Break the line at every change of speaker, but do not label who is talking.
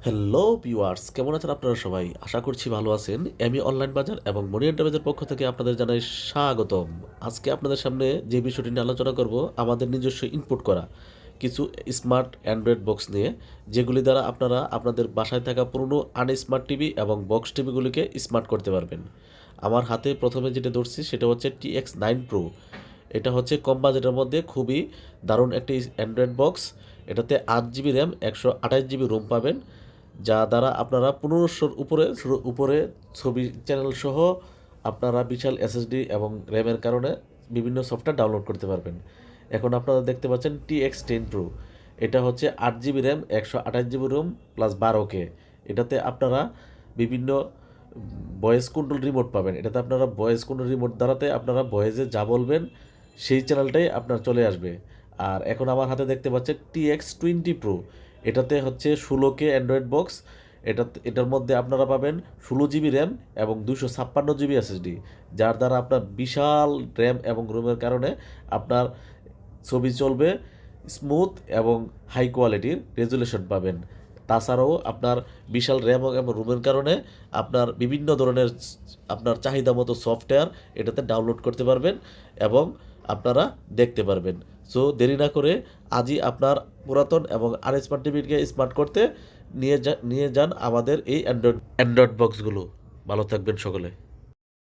Hello viewers, কেমন আছেন আপনারা সবাই? আশা করছি ভালো আছেন। আমি অনলাইন বাজার এবং মনি এন্টারপ্রাইজের পক্ষ থেকে আপনাদের জানাই স্বাগতম। আজকে আপনাদের সামনে যে বিষয়টি নিয়ে আলোচনা করব, আমাদের নিজস্ব ইনপুট করা কিছু স্মার্ট অ্যান্ড্রয়েড বক্স নিয়ে, যেগুলি দ্বারা আপনারা আপনাদের বাসায় থাকা পুরনো আনস্মার্ট টিভি এবং বক্স টিভিগুলিকে স্মার্ট করতে পারবেন। আমার হাতে প্রথমে যেটা ধরছি সেটা হচ্ছে TX9 Pro। এটা হচ্ছে কম বাজেটের মধ্যে খুবই দারুণ একটি অ্যান্ড্রয়েড বক্স। এটাতে 8 GB র্যাম, 128 GB রোম পাবেন, যা দ্বারা আপনারা 1500-র উপরে ছবি চ্যানেল সহ আপনারা বিশাল SSD এবং র্যামের কারণে বিভিন্ন সফটওয়্যার ডাউনলোড করতে পারবেন। এখন আপনারা দেখতে পাচ্ছেন TX10 Pro। এটা হচ্ছে 8 GB RAM, 128 GB Rome plus 12K। এটাতে আপনারা বিভিন্ন ভয়েস কন্ট্রোল রিমোট পাবেন। এটাতে আপনারা ভয়েস কন্ট্রোল রিমোট দ্বারাতে আপনারা ভয়েসে যা বলবেন সেই চ্যানেলটাই আপনার চলে আসবে। আর এখন আমার হাতে দেখতে পাচ্ছেন TX20 Pro। এটাতে হচ্ছে 16K অ্যান্ড্রয়েড বক্স। এটার মধ্যে আপনারা পাবেন 16 GB র্যাম এবং 256 GB SSD, যার দ্বারা আপনার বিশাল র্যাম এবং রোমের কারণে আপনার ছবি চলবে স্মুথ এবং হাই কোয়ালিটির রেজুলেশন পাবেন। তাছাড়াও আপনার বিশাল র্যাম এবং রোমের কারণে আপনার বিভিন্ন ধরনের আপনার চাহিদা মতো সফটওয়্যার এটাতে ডাউনলোড করতে পারবেন এবং আপনারা দেখতে পারবেন। সো দেরি না করে আজই আপনার পুরাতন এবং আনস্মার্ট টিভিকে স্মার্ট করতে নিয়ে যান আমাদের এই অ্যান্ড্রয়েড বক্সগুলো। ভালো থাকবেন সকলে।